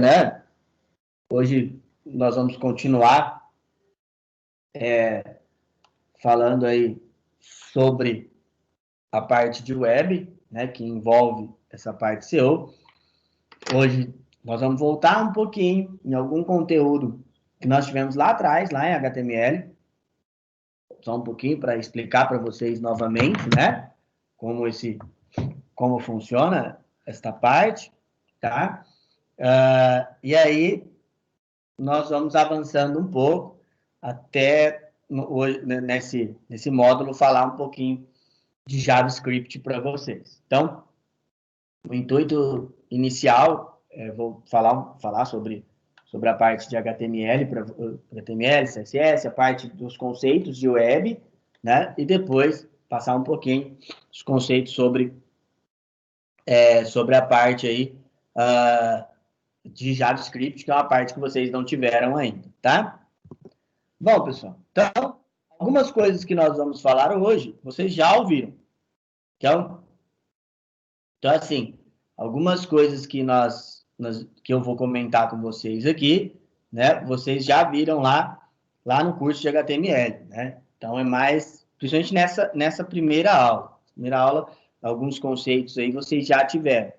né? Hoje nós vamos continuar falando aí sobre a parte de web, né, que envolve essa parte SEO. Hoje nós vamos voltar um pouquinho em algum conteúdo que nós tivemos lá atrás, lá em HTML, só um pouquinho para explicar para vocês novamente, né, como funciona esta parte, tá? E aí nós vamos avançando um pouco até nesse módulo falar um pouquinho de JavaScript para vocês. Então, o intuito inicial vou falar sobre a parte de HTML, HTML, CSS, a parte dos conceitos de web, né? E depois passar um pouquinho os conceitos sobre a parte aí de JavaScript, que é uma parte que vocês não tiveram ainda, tá? Bom, pessoal, então, algumas coisas que nós vamos falar hoje, vocês já ouviram. Então assim, algumas coisas que que eu vou comentar com vocês aqui, né? Vocês já viram lá no curso de HTML, né? Então, é mais, principalmente nessa primeira aula. Primeira aula, alguns conceitos aí vocês já tiveram.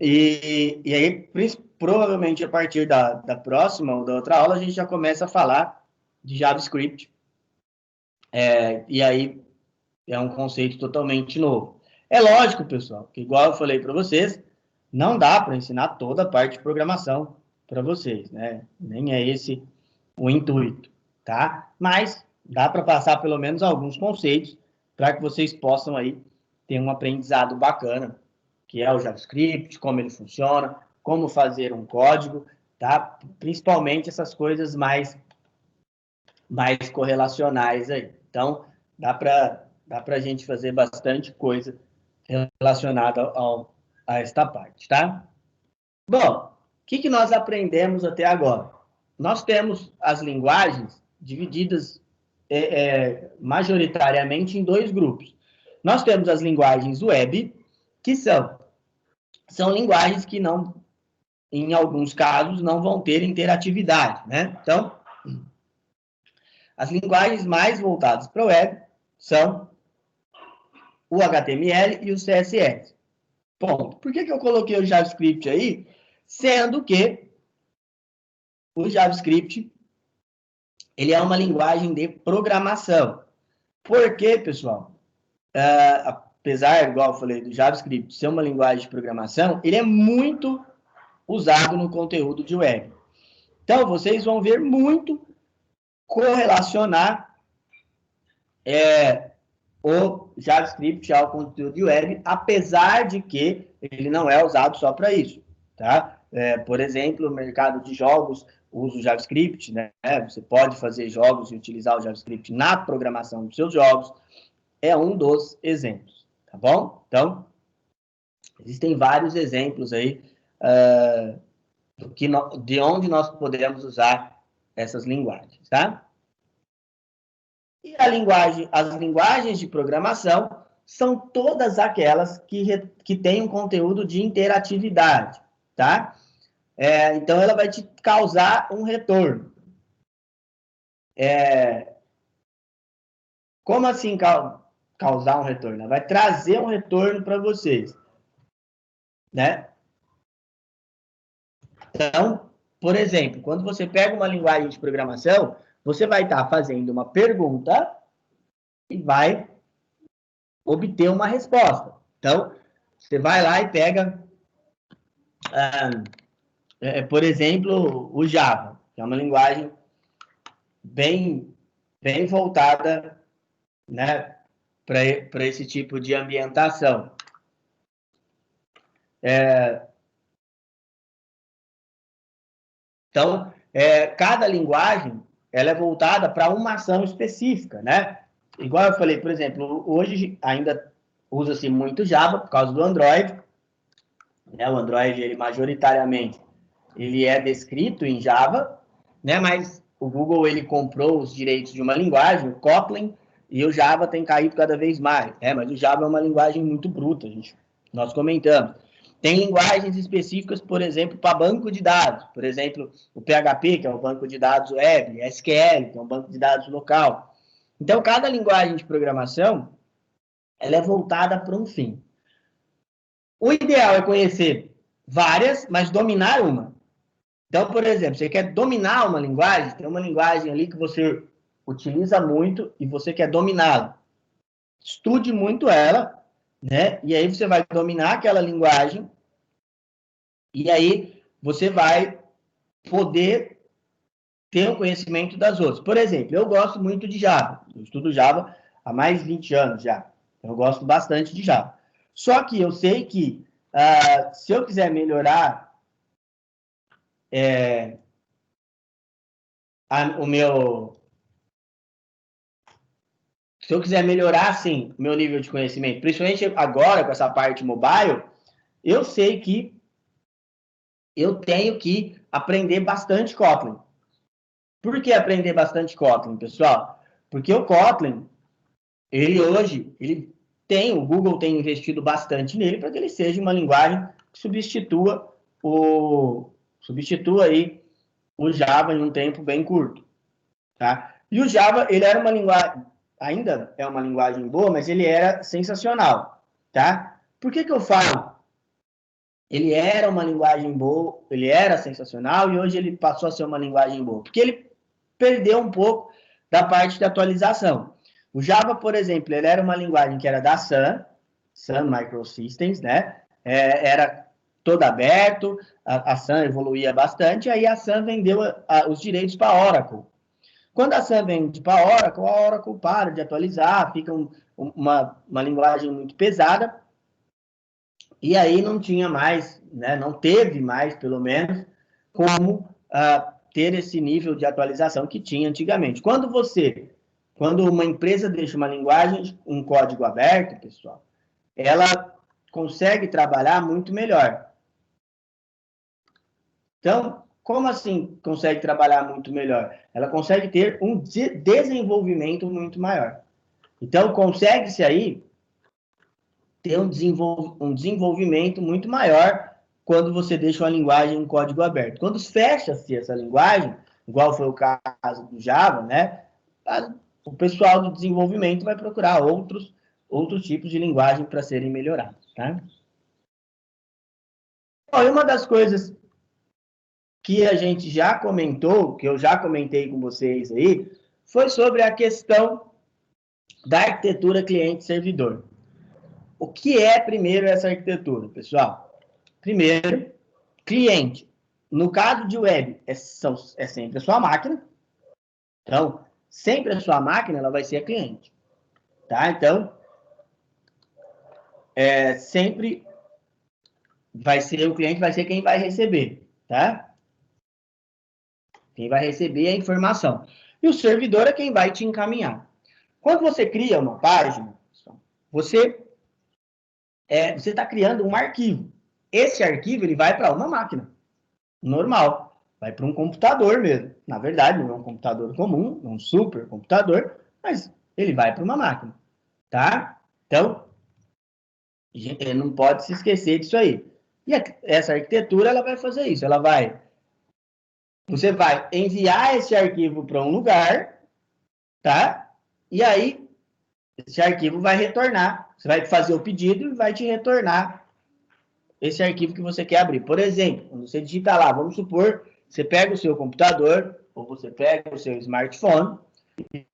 E aí, provavelmente, a partir da próxima ou da outra aula, a gente já começa a falar de JavaScript. E aí, é um conceito totalmente novo. É lógico, pessoal, que igual eu falei para vocês, não dá para ensinar toda a parte de programação para vocês, né? Nem é esse o intuito, tá? Mas dá para passar pelo menos alguns conceitos para que vocês possam aí ter um aprendizado bacana, que é o JavaScript, como ele funciona, como fazer um código, tá? Principalmente essas coisas mais correlacionais aí. Então, dá para a gente fazer bastante coisa relacionada a esta parte, tá? Bom, o que nós aprendemos até agora? Nós temos as linguagens divididas majoritariamente em dois grupos. Nós temos as linguagens web, que são linguagens que não, em alguns casos, não vão ter interatividade, né? Então, as linguagens mais voltadas para a web são o HTML e o CSS. Ponto. Por que eu coloquei o JavaScript aí? Sendo que o JavaScript ele é uma linguagem de programação. Por quê, pessoal? Apesar, igual eu falei, do JavaScript ser uma linguagem de programação, ele é muito usado no conteúdo de web. Então, vocês vão ver muito correlacionar o JavaScript ao conteúdo de web, apesar de que ele não é usado só para isso, tá? Por exemplo, o mercado de jogos usa o JavaScript, né? Você pode fazer jogos e utilizar o JavaScript na programação dos seus jogos, é um dos exemplos, tá bom? Então, existem vários exemplos aí de onde nós podemos usar essas linguagens, tá? E as linguagens de programação são todas aquelas que têm um conteúdo de interatividade, tá? Então, ela vai te causar um retorno. Como assim causar um retorno? Ela vai trazer um retorno para vocês, né? Então, por exemplo, quando você pega uma linguagem de programação, você vai estar fazendo uma pergunta e vai obter uma resposta. Então, você vai lá e pega, por exemplo, o Java, que é uma linguagem bem voltada, né, para esse tipo de ambientação. Então, cada linguagem ela é voltada para uma ação específica, né? Igual eu falei, por exemplo, hoje ainda usa-se muito Java por causa do Android. Né? O Android, ele majoritariamente, ele é descrito em Java, né? Mas o Google ele comprou os direitos de uma linguagem, o Kotlin, e o Java tem caído cada vez mais. Mas o Java é uma linguagem muito bruta, nós comentamos. Tem linguagens específicas, por exemplo, para banco de dados. Por exemplo, o PHP, que é um banco de dados web, SQL, que é um banco de dados local. Então, cada linguagem de programação, ela é voltada para um fim. O ideal é conhecer várias, mas dominar uma. Então, por exemplo, você quer dominar uma linguagem, tem uma linguagem ali que você utiliza muito e você quer dominá-la. Estude muito ela, né? E aí você vai dominar aquela linguagem e aí você vai poder ter o conhecimento das outras. Por exemplo, eu gosto muito de Java. Eu estudo Java há mais de 20 anos já. Eu gosto bastante de Java. Só que eu sei que se eu quiser melhorar o meu... Se eu quiser melhorar, sim, o meu nível de conhecimento, principalmente agora com essa parte mobile, eu sei que eu tenho que aprender bastante Kotlin. Por que aprender bastante Kotlin, pessoal? Porque o Kotlin, ele hoje, o Google tem investido bastante nele para que ele seja uma linguagem que substitua aí o Java em um tempo bem curto, tá? E o Java, ele era uma linguagem, ainda é uma linguagem boa, mas ele era sensacional, tá? Por que eu falo? Ele era uma linguagem boa, ele era sensacional e hoje ele passou a ser uma linguagem boa, porque ele perdeu um pouco da parte de atualização. O Java, por exemplo, ele era uma linguagem que era da Sun Microsystems, né? Era todo aberto, a Sun evoluía bastante, aí a Sun vendeu os direitos para a Oracle. Quando a Sun vende para a Oracle para de atualizar, fica uma linguagem muito pesada, e aí não tinha mais, né, não teve mais, pelo menos, como ter esse nível de atualização que tinha antigamente. Quando uma empresa deixa uma linguagem, um código aberto, pessoal, ela consegue trabalhar muito melhor. Então, como assim consegue trabalhar muito melhor? Ela consegue ter um desenvolvimento muito maior. Então, consegue-se aí ter um desenvolvimento muito maior quando você deixa uma linguagem em código aberto. Quando fecha-se essa linguagem, igual foi o caso do Java, né? O pessoal do desenvolvimento vai procurar outros tipos de linguagem para serem melhorados, tá? Bom, e uma das coisas que a gente já comentou, que eu já comentei com vocês aí, foi sobre a questão da arquitetura cliente-servidor. O que é, primeiro, essa arquitetura, pessoal? Primeiro, cliente. No caso de web, é sempre a sua máquina. Então, sempre a sua máquina ela vai ser a cliente. Tá? Então, sempre o cliente vai ser quem vai receber. Tá? Quem vai receber a informação. E o servidor é quem vai te encaminhar. Quando você cria uma página, você está criando um arquivo. Esse arquivo ele vai para uma máquina normal, vai para um computador mesmo. Na verdade, não é um computador comum, é um supercomputador, mas ele vai para uma máquina, tá? Então, não pode se esquecer disso aí. E essa arquitetura ela vai fazer isso, você vai enviar esse arquivo para um lugar, tá? E aí esse arquivo vai retornar. Você vai fazer o pedido e vai te retornar esse arquivo que você quer abrir. Por exemplo, quando você digita lá, vamos supor, você pega o seu computador ou você pega o seu smartphone e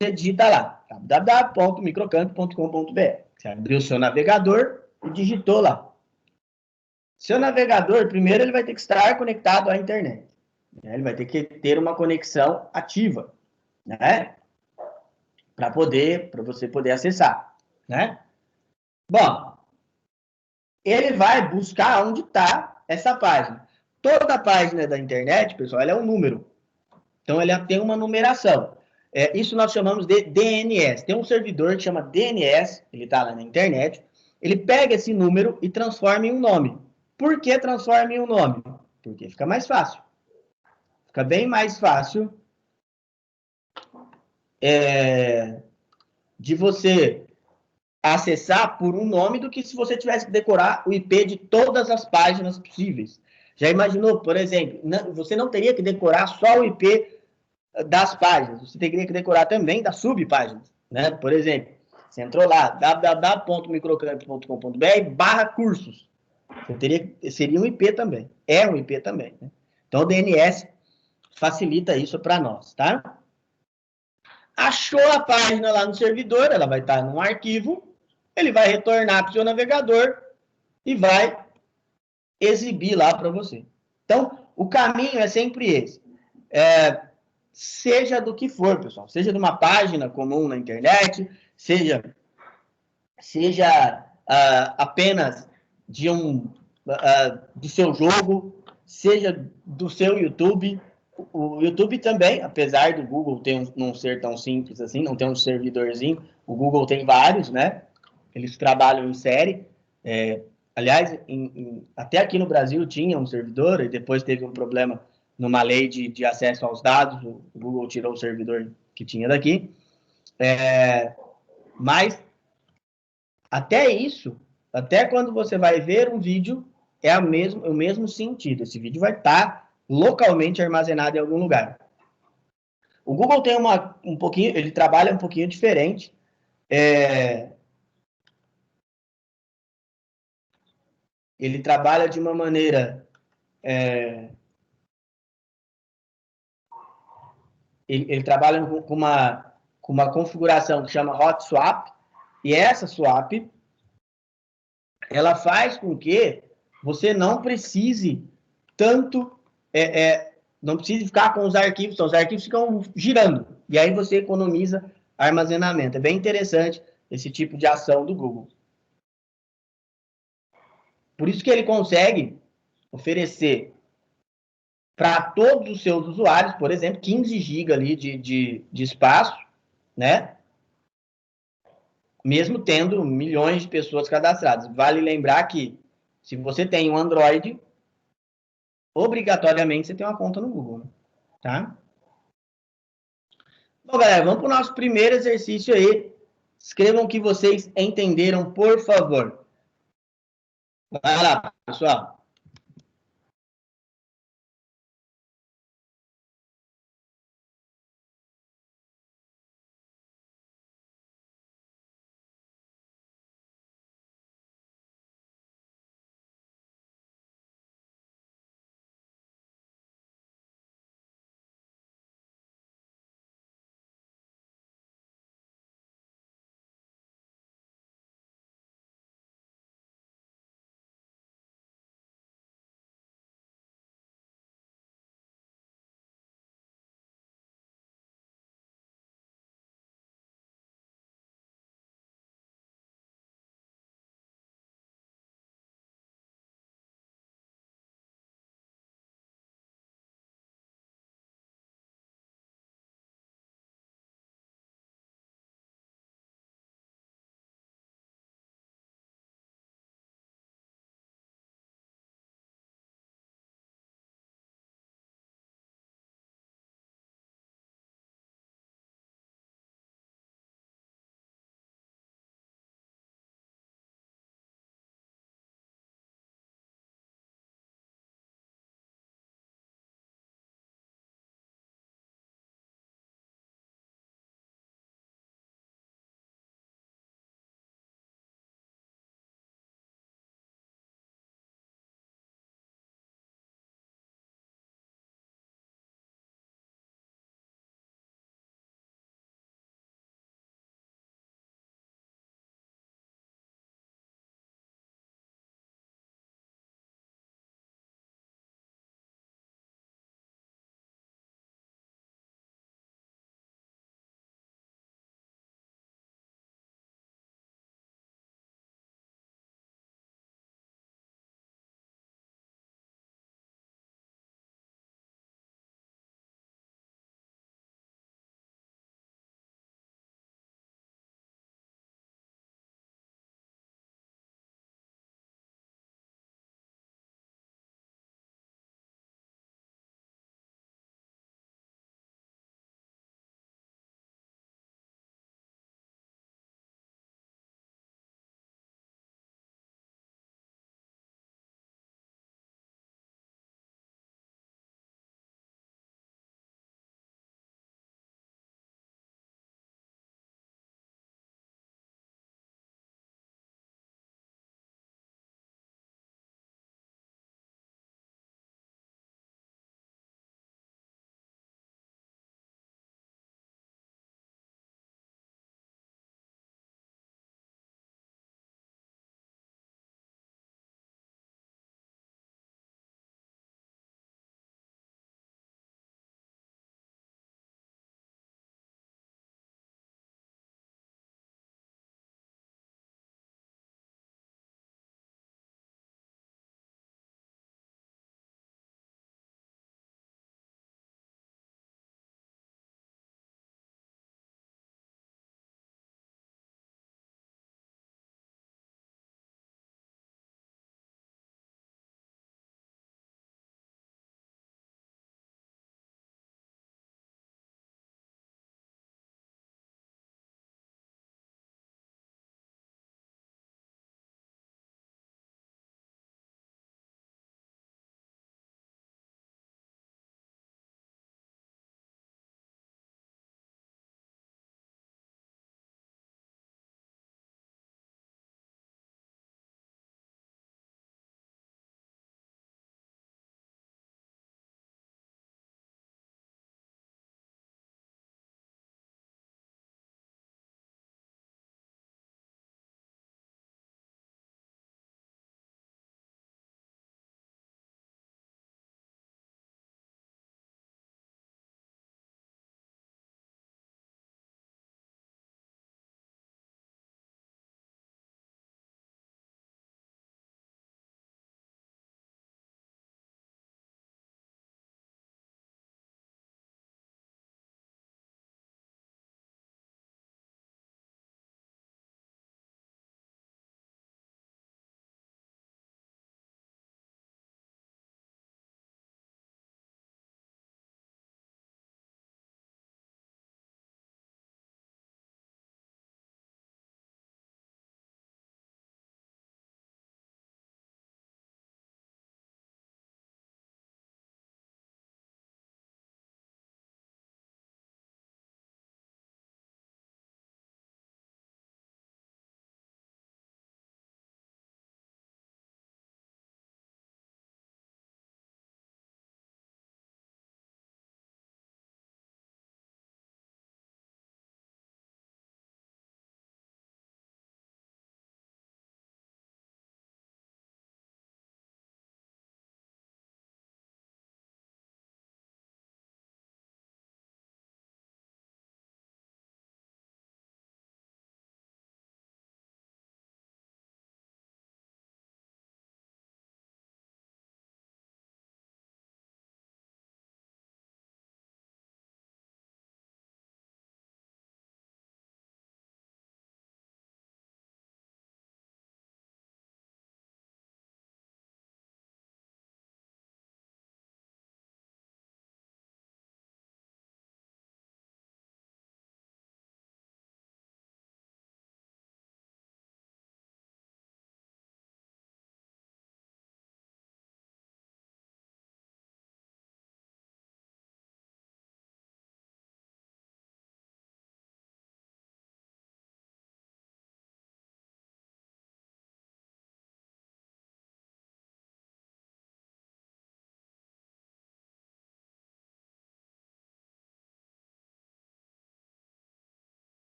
você digita lá, www.microcanto.com.br. Você abriu o seu navegador e digitou lá. Seu navegador, primeiro, ele vai ter que estar conectado à internet. Né? Ele vai ter que ter uma conexão ativa, né? Para você poder acessar, né? Bom, ele vai buscar onde está essa página. Toda página da internet, pessoal, ela é um número. Então, ela tem uma numeração. Isso nós chamamos de DNS. Tem um servidor que chama DNS, ele está lá na internet. Ele pega esse número e transforma em um nome. Por que transforma em um nome? Porque fica mais fácil. Fica bem mais fácil de você acessar por um nome do que se você tivesse que decorar o IP de todas as páginas possíveis. Já imaginou, por exemplo, você não teria que decorar só o IP das páginas, você teria que decorar também das subpáginas, né? Por exemplo, você entrou lá, www.microcamp.com.br/cursos. Seria um IP também, é um IP também, né? Então o DNS facilita isso para nós, tá? Achou a página lá no servidor, ela vai estar num arquivo, ele vai retornar para o seu navegador e vai exibir lá para você. Então, o caminho é sempre esse. Seja do que for, pessoal. Seja de uma página comum na internet, seja apenas do seu jogo, seja do seu YouTube. O YouTube também, apesar do Google não ser tão simples assim, não ter um servidorzinho, o Google tem vários, né? Eles trabalham em série. Aliás, até aqui no Brasil tinha um servidor e depois teve um problema numa lei de acesso aos dados, o Google tirou o servidor que tinha daqui. Mas até isso, até quando você vai ver um vídeo, é o mesmo sentido. Esse vídeo vai estar localmente armazenado em algum lugar. O Google tem um pouquinho, ele trabalha um pouquinho diferente. Ele trabalha de uma maneira... Ele trabalha com uma configuração que chama Hot Swap, e essa swap, ela faz com que você não precise tanto, não precise ficar com os arquivos, então os arquivos ficam girando, e aí você economiza armazenamento. É bem interessante esse tipo de ação do Google. Por isso que ele consegue oferecer para todos os seus usuários, por exemplo, 15 GB ali de espaço, né? Mesmo tendo milhões de pessoas cadastradas. Vale lembrar que, se você tem um Android, obrigatoriamente você tem uma conta no Google, tá? Bom, galera, vamos para o nosso primeiro exercício aí. Escrevam o que vocês entenderam, por favor. Vai lá, pessoal.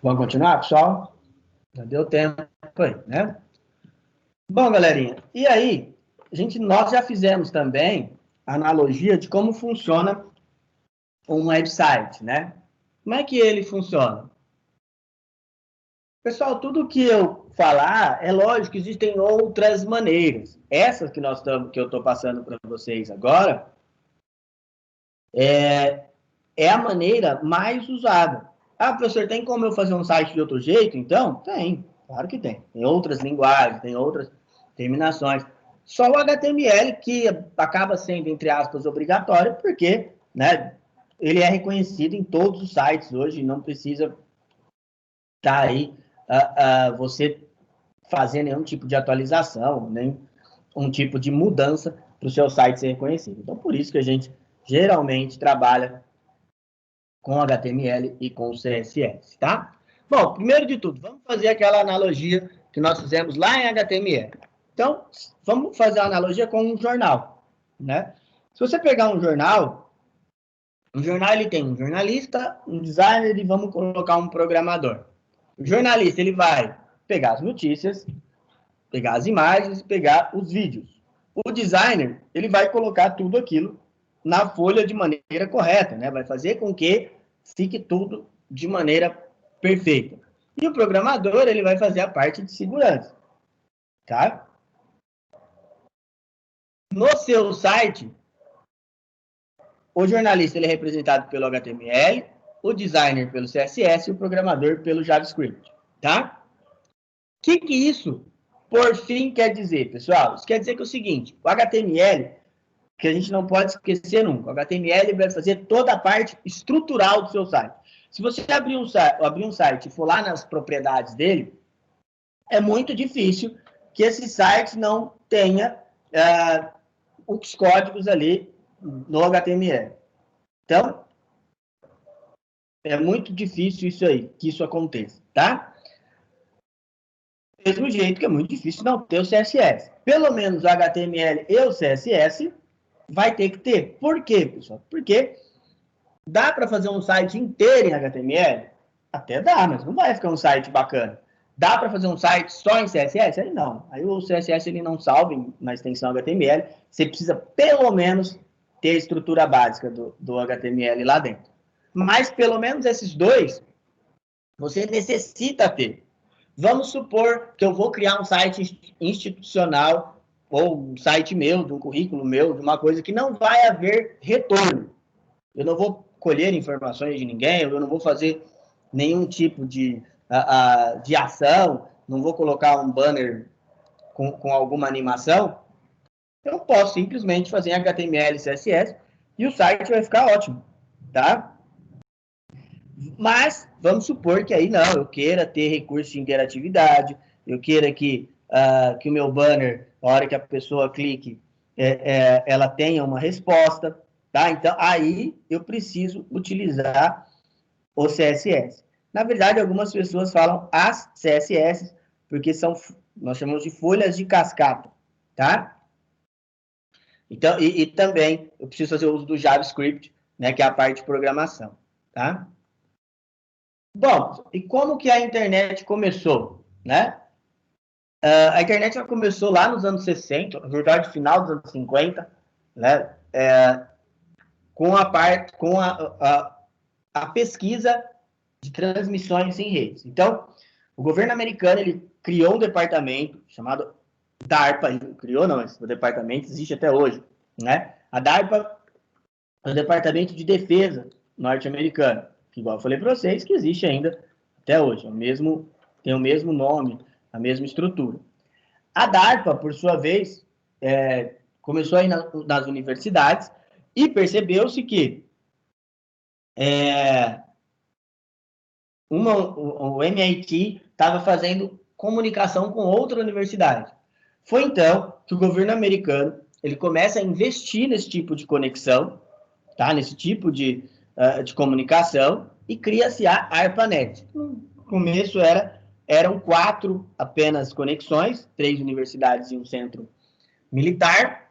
Vamos continuar, pessoal? Já deu tempo aí, né? Bom, galerinha, e aí, nós já fizemos também a analogia de como funciona um website, né? Como é que ele funciona? Pessoal, tudo que eu falar, é lógico que existem outras maneiras. Essas que eu estou passando para vocês agora, é a maneira mais usada. Ah, professor, tem como eu fazer um site de outro jeito, então? Tem, claro que tem. Tem outras linguagens, tem outras terminações. Só o HTML que acaba sendo, entre aspas, obrigatório, porque, né, ele é reconhecido em todos os sites hoje, não precisa estar aí você fazer nenhum tipo de atualização, nem um tipo de mudança para o seu site ser reconhecido. Então, por isso que a gente geralmente trabalha com HTML e com CSS, tá? Bom, primeiro de tudo, vamos fazer aquela analogia que nós fizemos lá em HTML. Então, vamos fazer a analogia com um jornal, né? Se você pegar um jornal ele tem um jornalista, um designer e vamos colocar um programador. O jornalista, ele vai pegar as notícias, pegar as imagens e pegar os vídeos. O designer, ele vai colocar tudo aquilo na folha de maneira correta, né? Vai fazer com que fique tudo de maneira perfeita. E o programador, ele vai fazer a parte de segurança, tá? No seu site, o jornalista ele é representado pelo HTML, o designer pelo CSS e o programador pelo JavaScript, tá? O que isso, por fim, quer dizer, pessoal? Isso quer dizer que é o seguinte, o HTML, que a gente não pode esquecer nunca, o HTML vai fazer toda a parte estrutural do seu site. Se você abrir um site e for lá nas propriedades dele, é muito difícil que esse site não tenha os códigos ali no HTML. Então, é muito difícil isso aí, que isso aconteça, tá? Do mesmo jeito que é muito difícil não ter o CSS. Pelo menos o HTML e o CSS vai ter que ter. Por quê, pessoal? Porque dá para fazer um site inteiro em HTML? Até dá, mas não vai ficar um site bacana. Dá para fazer um site só em CSS? Aí não. Aí o CSS ele não salva na extensão HTML. Você precisa, pelo menos, ter a estrutura básica do HTML lá dentro. Mas, pelo menos, esses dois, você necessita ter. Vamos supor que eu vou criar um site institucional ou um site meu, de um currículo meu, de uma coisa que não vai haver retorno. Eu não vou colher informações de ninguém, eu não vou fazer nenhum tipo de ação, não vou colocar um banner com alguma animação. Eu posso simplesmente fazer em HTML e CSS e o site vai ficar ótimo, tá? Mas vamos supor que aí não, eu queira ter recurso de interatividade, eu queira que o meu banner, na hora que a pessoa clique, ela tenha uma resposta, tá? Então, aí eu preciso utilizar o CSS. Na verdade, algumas pessoas falam as CSS, porque nós chamamos de folhas de cascata, tá? Então, e também eu preciso fazer uso do JavaScript, né, que é a parte de programação, tá? Bom, e como que a internet começou, né? A internet já começou lá nos anos 60, na verdade, final dos anos 50, né? Com a pesquisa de transmissões em redes. Então, o governo americano ele criou um departamento chamado DARPA, criou não, esse departamento existe até hoje, né? A DARPA é o Departamento de Defesa norte-americano, que igual eu falei para vocês, que existe ainda até hoje, tem o mesmo nome, a mesma estrutura. A DARPA, por sua vez, começou aí nas universidades e percebeu-se que o MIT estava fazendo comunicação com outra universidade. Foi então que o governo americano ele começa a investir nesse tipo de conexão, tá? Nesse tipo de comunicação, e cria-se a ARPANET. No começo eram 4 apenas conexões, 3 universidades e um centro militar,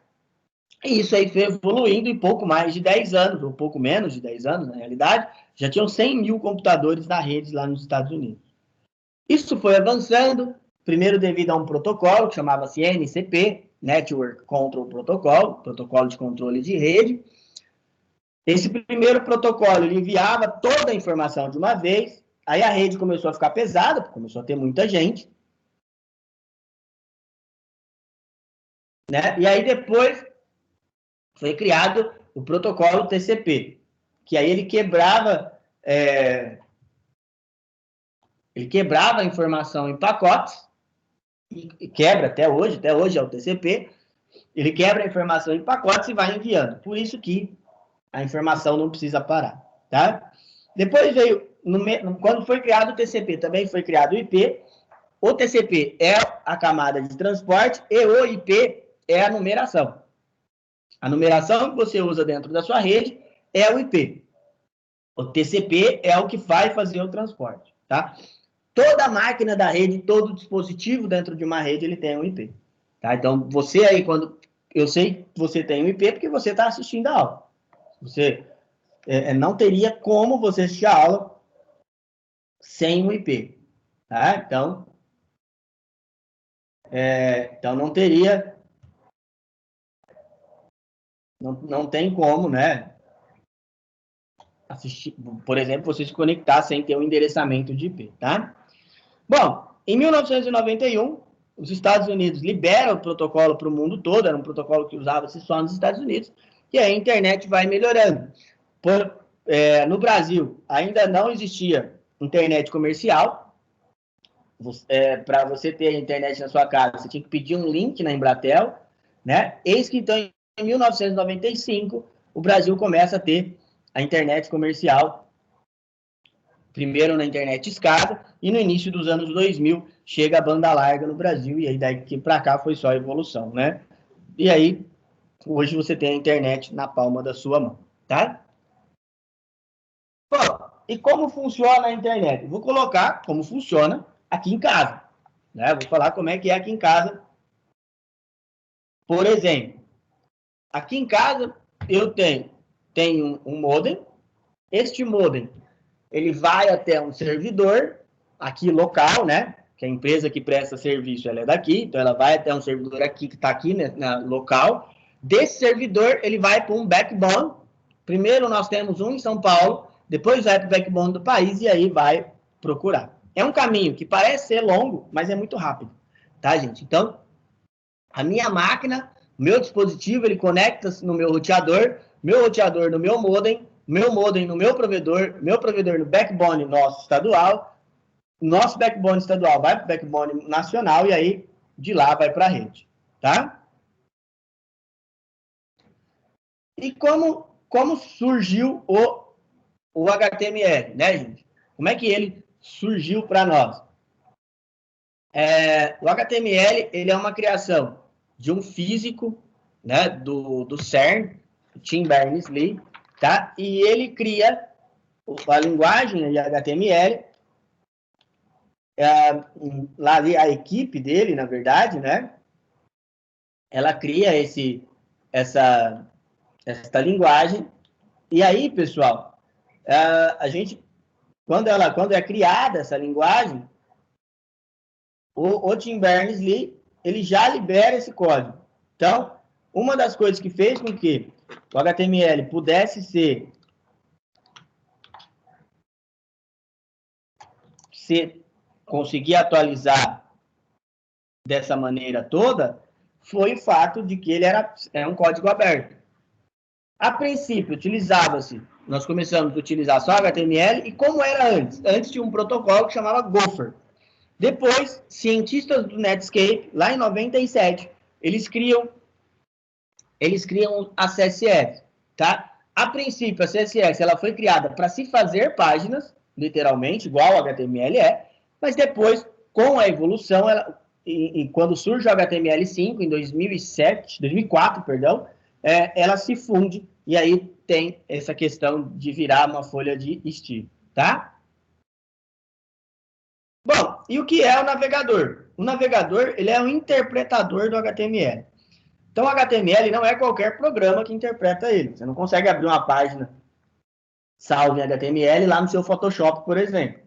e isso aí foi evoluindo em pouco mais de 10 anos, ou pouco menos de 10 anos, na realidade, Já tinham 100 mil computadores na rede lá nos Estados Unidos. Isso foi avançando, primeiro devido a um protocolo que chamava-se NCP, Network Control Protocol, protocolo de controle de rede. Esse primeiro protocolo ele enviava toda a informação de uma vez, aí a rede começou a ficar pesada, começou a ter muita gente, né? E aí depois foi criado o protocolo TCP, que aí ele quebrava a informação em pacotes, e quebra até hoje é o TCP, ele quebra a informação em pacotes e vai enviando. Por isso que a informação não precisa parar, tá? Depois veio, quando foi criado o TCP, também foi criado o IP. O TCP é a camada de transporte e o IP é a numeração. A numeração que você usa dentro da sua rede é o IP. O TCP é o que vai fazer o transporte, tá? Toda máquina da rede, todo dispositivo dentro de uma rede, ele tem um IP. Tá? Então, você aí, eu sei que você tem um IP porque você está assistindo a aula. Você não teria como você assistir a aula sem um IP. Tá? Então, não teria... Não tem como, né? Assistir, por exemplo, você se conectar sem ter um endereçamento de IP, tá? Bom, em 1991, os Estados Unidos liberam o protocolo para o mundo todo, era um protocolo que usava-se só nos Estados Unidos, e aí a internet vai melhorando. No Brasil, ainda não existia internet comercial. Para você ter internet na sua casa, você tinha que pedir um link na Embratel, né? Eis que, então, em 1995, o Brasil começa a ter a internet comercial, primeiro na internet escada, e no início dos anos 2000 chega a banda larga no Brasil, e aí daqui para cá foi só evolução, né? E aí, hoje você tem a internet na palma da sua mão, tá? Bom, e como funciona a internet? Vou colocar como funciona aqui em casa, né? Vou falar como é que é aqui em casa. Por exemplo, aqui em casa eu tenho um modem. Este modem, ele vai até um servidor aqui local, né? Que a empresa que presta serviço, ela é daqui, então ela vai até um servidor aqui que está aqui, né, local. Desse servidor, ele vai para um backbone. Primeiro nós temos um em São Paulo, depois vai para o backbone do país e aí vai procurar. É um caminho que parece ser longo, mas é muito rápido, tá, gente? Então, a minha máquina, meu dispositivo, ele conecta-se no meu roteador no meu modem no meu provedor no backbone nosso estadual vai para o backbone nacional e aí de lá vai para a rede, tá? E como surgiu o HTML, né, gente? Como é que ele surgiu para nós? O HTML, ele é uma criação de um físico, né, do CERN, Tim Berners-Lee, tá? E ele cria a linguagem de HTML, lá a equipe dele, na verdade, né? Ela cria essa linguagem. E aí, pessoal, a gente, quando é criada essa linguagem, o Tim Berners-Lee, ele já libera esse código. Então, uma das coisas que fez com que o HTML pudesse conseguir atualizar dessa maneira toda, foi o fato de que ele é um código aberto. A princípio, nós começamos a utilizar só HTML, e como era antes? Antes tinha um protocolo que chamava Gopher. Depois, cientistas do Netscape, lá em 97, eles criam a CSS, tá? A princípio, a CSS ela foi criada para se fazer páginas, literalmente, igual o HTML mas depois, com a evolução, quando surge o HTML5, em 2004, ela se funde, e aí tem essa questão de virar uma folha de estilo, tá? Bom, e o que é o navegador? O navegador, ele é um interpretador do HTML. Então, o HTML não é qualquer programa que interpreta ele. Você não consegue abrir uma página salvo em HTML lá no seu Photoshop, por exemplo.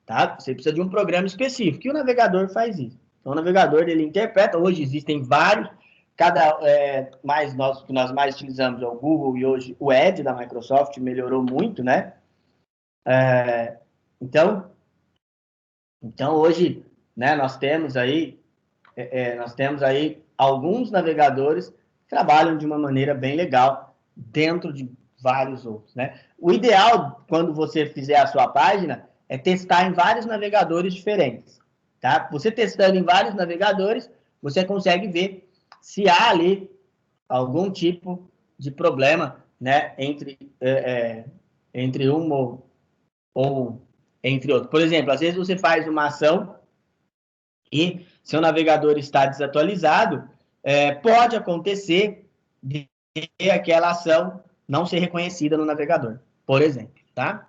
Tá? Você precisa de um programa específico, e o navegador faz isso. Então, o navegador, ele interpreta, hoje existem vários, que nós mais utilizamos é o Google, e hoje o Edge da Microsoft melhorou muito, né? Então, hoje, né, nós temos aí alguns navegadores que trabalham de uma maneira bem legal dentro de vários outros, né? O ideal, quando você fizer a sua página, é testar em vários navegadores diferentes, tá? Você testando em vários navegadores, você consegue ver se há ali algum tipo de problema, né, entre um ou entre outro. Por exemplo, às vezes você faz uma ação e seu navegador está desatualizado, pode acontecer de aquela ação não ser reconhecida no navegador, por exemplo, tá?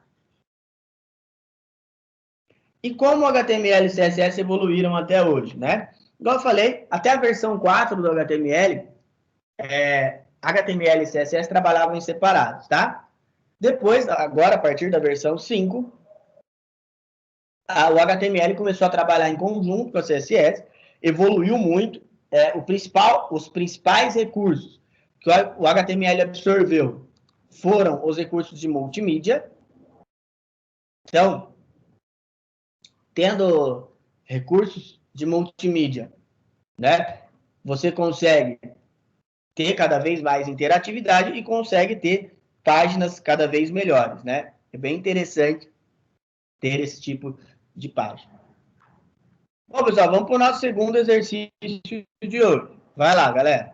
E como o HTML e CSS evoluíram até hoje, né? Igual eu falei, até a versão 4 do HTML, HTML e CSS trabalhavam em separados, tá? Depois, agora, a partir da versão 5, o HTML começou a trabalhar em conjunto com a CSS, evoluiu muito. Os principais recursos que o HTML absorveu foram os recursos de multimídia. Então, tendo recursos de multimídia, né, você consegue ter cada vez mais interatividade e consegue ter páginas cada vez melhores, né? É bem interessante ter esse tipo de página. Bom, pessoal, vamos para o nosso segundo exercício de hoje. Vai lá, galera.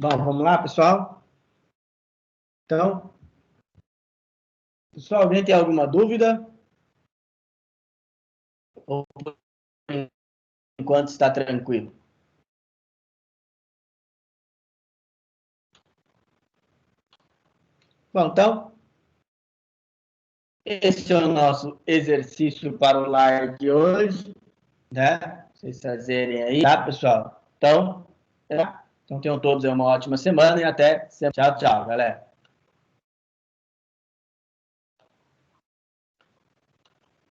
Bom, vamos lá, pessoal? Então, pessoal, alguém tem alguma dúvida? Ou por enquanto está tranquilo? Bom, então, esse é o nosso exercício para o lar de hoje, né? Pra vocês fazerem aí, tá, pessoal? Então, tenham todos uma ótima semana e até semana. Tchau, tchau, galera.